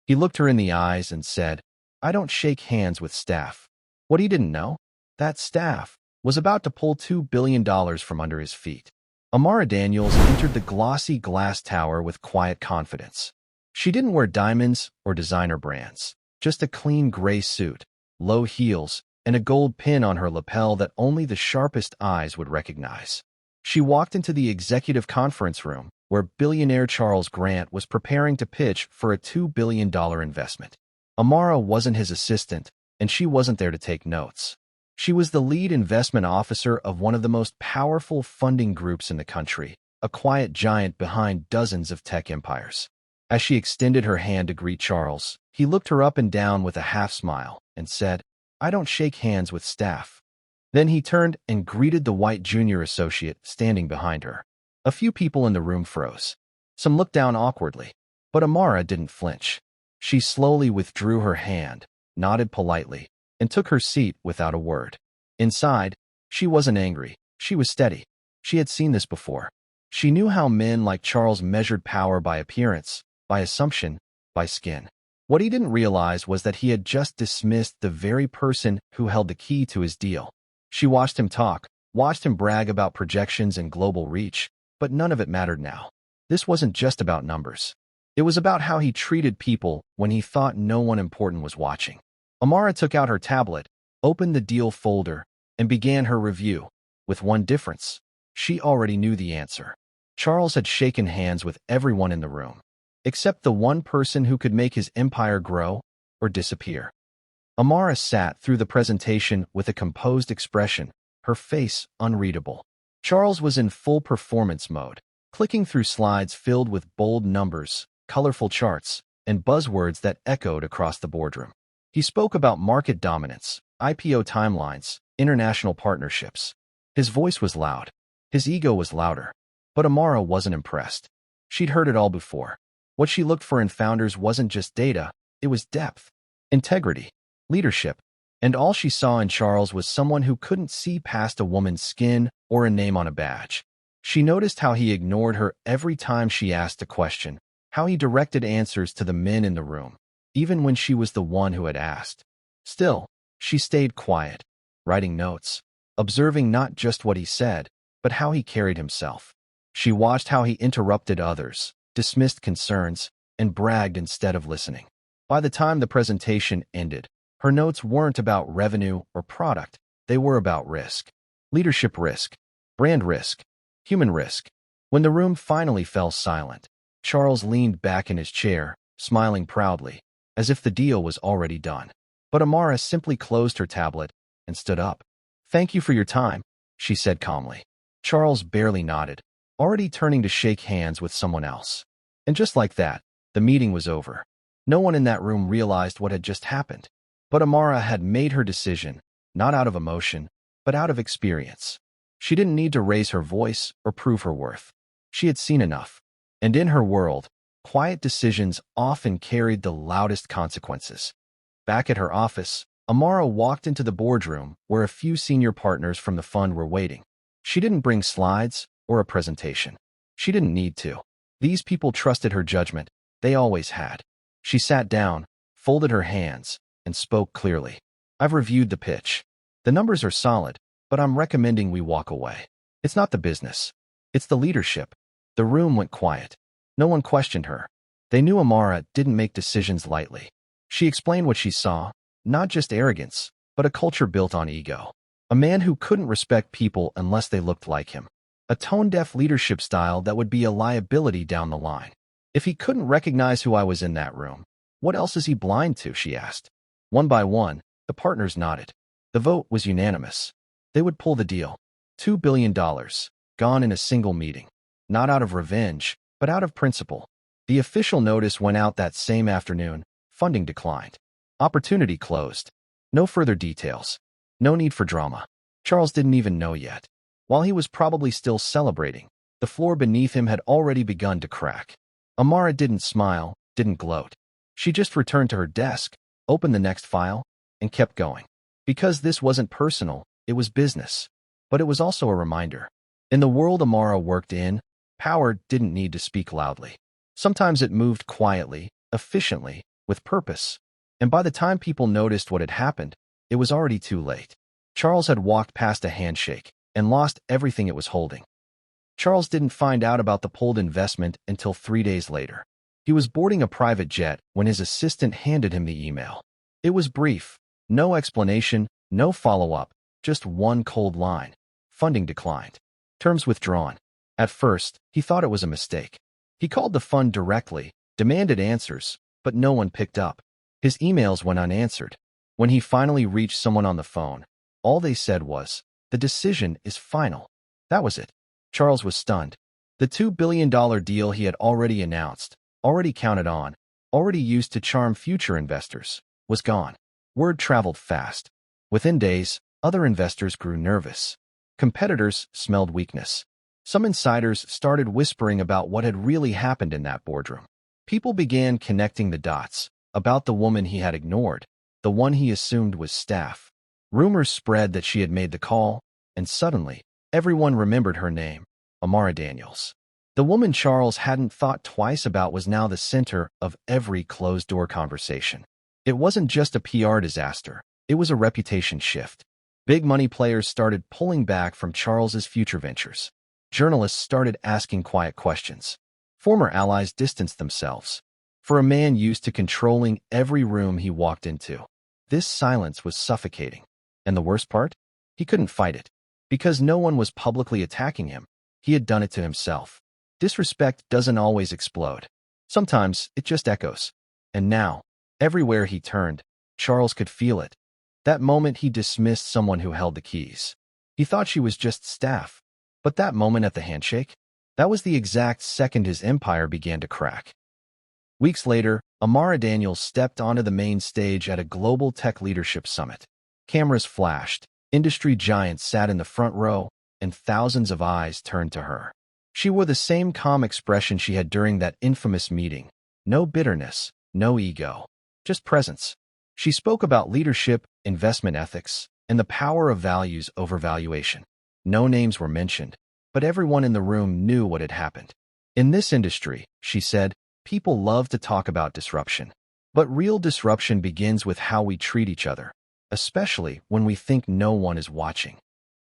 He looked her in the eyes and said, "I don't shake hands with staff." What he didn't know? That staff was about to pull $2 billion from under his feet. Amara Daniels entered the glossy glass tower with quiet confidence. She didn't wear diamonds or designer brands, just a clean gray suit, low heels, and a gold pin on her lapel that only the sharpest eyes would recognize. She walked into the executive conference room, where billionaire Charles Grant was preparing to pitch for a $2 billion investment. Amara wasn't his assistant, and she wasn't there to take notes. She was the lead investment officer of one of the most powerful funding groups in the country, a quiet giant behind dozens of tech empires. As she extended her hand to greet Charles, he looked her up and down with a half-smile and said, "I don't shake hands with staff." Then he turned and greeted the white junior associate standing behind her. A few people in the room froze. Some looked down awkwardly, but Amara didn't flinch. She slowly withdrew her hand, nodded politely, and took her seat without a word. Inside, she wasn't angry. She was steady. She had seen this before. She knew how men like Charles measured power by appearance, by assumption, by skin. What he didn't realize was that he had just dismissed the very person who held the key to his deal. She watched him talk, watched him brag about projections and global reach, but none of it mattered now. This wasn't just about numbers. It was about how he treated people when he thought no one important was watching. Amara took out her tablet, opened the deal folder, and began her review. With one difference. She already knew the answer. Charles had shaken hands with everyone in the room, except the one person who could make his empire grow or disappear. Amara sat through the presentation with a composed expression, her face unreadable. Charles was in full performance mode, clicking through slides filled with bold numbers, colorful charts, and buzzwords that echoed across the boardroom. He spoke about market dominance, IPO timelines, international partnerships. His voice was loud. His ego was louder. But Amara wasn't impressed. She'd heard it all before. What she looked for in founders wasn't just data, it was depth, integrity, leadership, and all she saw in Charles was someone who couldn't see past a woman's skin or a name on a badge. She noticed how he ignored her every time she asked a question, how he directed answers to the men in the room, even when she was the one who had asked. Still, she stayed quiet, writing notes, observing not just what he said, but how he carried himself. She watched how he interrupted others, dismissed concerns, and bragged instead of listening. By the time the presentation ended, her notes weren't about revenue or product, they were about risk. Leadership risk, brand risk, human risk. When the room finally fell silent, Charles leaned back in his chair, smiling proudly, as if the deal was already done. But Amara simply closed her tablet and stood up. "Thank you for your time," she said calmly. Charles barely nodded, already turning to shake hands with someone else. And just like that, the meeting was over. No one in that room realized what had just happened. But Amara had made her decision, not out of emotion, but out of experience. She didn't need to raise her voice or prove her worth. She had seen enough. And in her world, quiet decisions often carried the loudest consequences. Back at her office, Amara walked into the boardroom where a few senior partners from the fund were waiting. She didn't bring slides or a presentation. She didn't need to. These people trusted her judgment. They always had. She sat down, folded her hands, and spoke clearly. "I've reviewed the pitch. The numbers are solid, but I'm recommending we walk away. It's not the business. It's the leadership." The room went quiet. No one questioned her. They knew Amara didn't make decisions lightly. She explained what she saw, not just arrogance, but a culture built on ego. A man who couldn't respect people unless they looked like him. A tone-deaf leadership style that would be a liability down the line. "If he couldn't recognize who I was in that room, what else is he blind to?" she asked. One by one, the partners nodded. The vote was unanimous. They would pull the deal. $2 billion, gone in a single meeting. Not out of revenge, but out of principle. The official notice went out that same afternoon. Funding declined. Opportunity closed. No further details. No need for drama. Charles didn't even know yet. While he was probably still celebrating, the floor beneath him had already begun to crack. Amara didn't smile, didn't gloat. She just returned to her desk, opened the next file, and kept going. Because this wasn't personal, it was business. But it was also a reminder. In the world Amara worked in, power didn't need to speak loudly. Sometimes it moved quietly, efficiently, with purpose. And by the time people noticed what had happened, it was already too late. Charles had walked past a handshake and lost everything it was holding. Charles didn't find out about the pulled investment until 3 days later. He was boarding a private jet when his assistant handed him the email. It was brief, no explanation, no follow-up, just one cold line. Funding declined. Terms withdrawn. At first, he thought it was a mistake. He called the fund directly, demanded answers, but no one picked up. His emails went unanswered. When he finally reached someone on the phone, all they said was, "The decision is final." That was it. Charles was stunned. The $2 billion deal he had already announced, already counted on, already used to charm future investors, was gone. Word traveled fast. Within days, other investors grew nervous. Competitors smelled weakness. Some insiders started whispering about what had really happened in that boardroom. People began connecting the dots about the woman he had ignored, the one he assumed was staff. Rumors spread that she had made the call, and suddenly, everyone remembered her name, Amara Daniels. The woman Charles hadn't thought twice about was now the center of every closed-door conversation. It wasn't just a PR disaster, it was a reputation shift. Big money players started pulling back from Charles's future ventures. Journalists started asking quiet questions. Former allies distanced themselves. For a man used to controlling every room he walked into, this silence was suffocating. And the worst part? He couldn't fight it. Because no one was publicly attacking him, he had done it to himself. Disrespect doesn't always explode. Sometimes it just echoes. And now, everywhere he turned, Charles could feel it. That moment he dismissed someone who held the keys. He thought she was just staff. But that moment at the handshake? That was the exact second his empire began to crack. Weeks later, Amara Daniels stepped onto the main stage at a global tech leadership summit. Cameras flashed. Industry giants sat in the front row, and thousands of eyes turned to her. She wore the same calm expression she had during that infamous meeting. No bitterness, no ego, just presence. She spoke about leadership, investment ethics, and the power of values over valuation. No names were mentioned, but everyone in the room knew what had happened. In this industry, she said, people love to talk about disruption. But real disruption begins with how we treat each other, especially when we think no one is watching.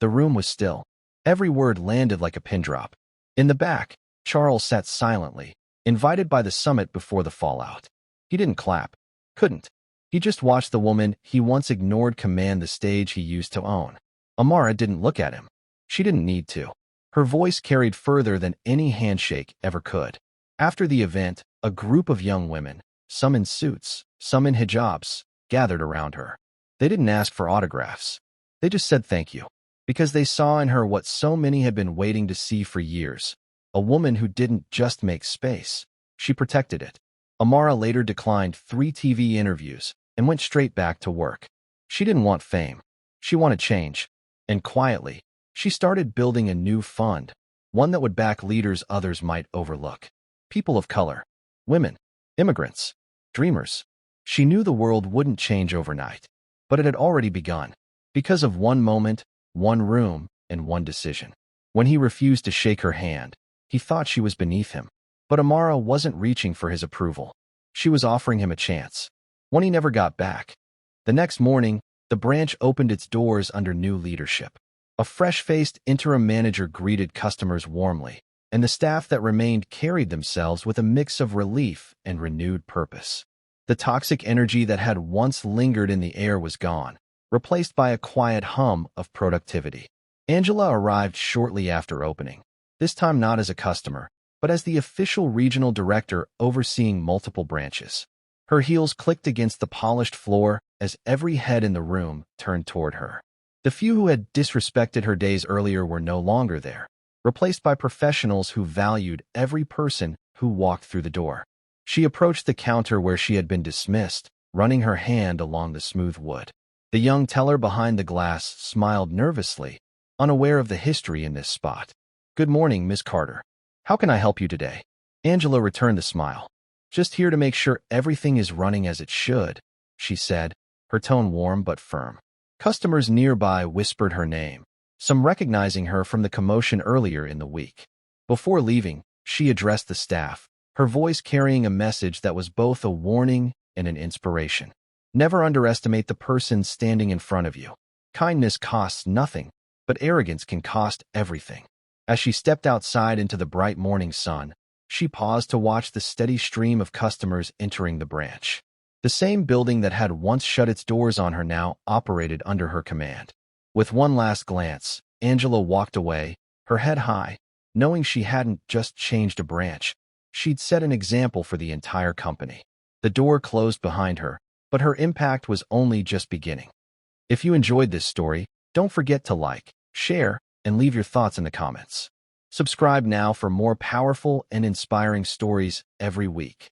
The room was still. Every word landed like a pin drop. In the back, Charles sat silently, invited by the summit before the fallout. He didn't clap. Couldn't. He just watched the woman he once ignored command the stage he used to own. Amara didn't look at him. She didn't need to. Her voice carried further than any handshake ever could. After the event, a group of young women, some in suits, some in hijabs, gathered around her. They didn't ask for autographs. They just said thank you. Because they saw in her what so many had been waiting to see for years. A woman who didn't just make space. She protected it. Amara later declined 3 TV interviews and went straight back to work. She didn't want fame. She wanted change. And quietly, she started building a new fund, one that would back leaders others might overlook. People of color, women, immigrants, dreamers. She knew the world wouldn't change overnight, but it had already begun. Because of one moment, one room, and one decision. When he refused to shake her hand, he thought she was beneath him. But Amara wasn't reaching for his approval. She was offering him a chance, one he never got back. The next morning, the branch opened its doors under new leadership. A fresh-faced interim manager greeted customers warmly, and the staff that remained carried themselves with a mix of relief and renewed purpose. The toxic energy that had once lingered in the air was gone, replaced by a quiet hum of productivity. Angela arrived shortly after opening, this time not as a customer, but as the official regional director overseeing multiple branches. Her heels clicked against the polished floor as every head in the room turned toward her. The few who had disrespected her days earlier were no longer there, replaced by professionals who valued every person who walked through the door. She approached the counter where she had been dismissed, running her hand along the smooth wood. The young teller behind the glass smiled nervously, unaware of the history in this spot. "Good morning, Miss Carter. How can I help you today?" Angela returned the smile. "Just here to make sure everything is running as it should," she said, her tone warm but firm. Customers nearby whispered her name, some recognizing her from the commotion earlier in the week. Before leaving, she addressed the staff, her voice carrying a message that was both a warning and an inspiration. Never underestimate the person standing in front of you. Kindness costs nothing, but arrogance can cost everything. As she stepped outside into the bright morning sun, she paused to watch the steady stream of customers entering the branch. The same building that had once shut its doors on her now operated under her command. With one last glance, Angela walked away, her head high, knowing she hadn't just changed a branch. She'd set an example for the entire company. The door closed behind her, but her impact was only just beginning. If you enjoyed this story, don't forget to like, share, and leave your thoughts in the comments. Subscribe now for more powerful and inspiring stories every week.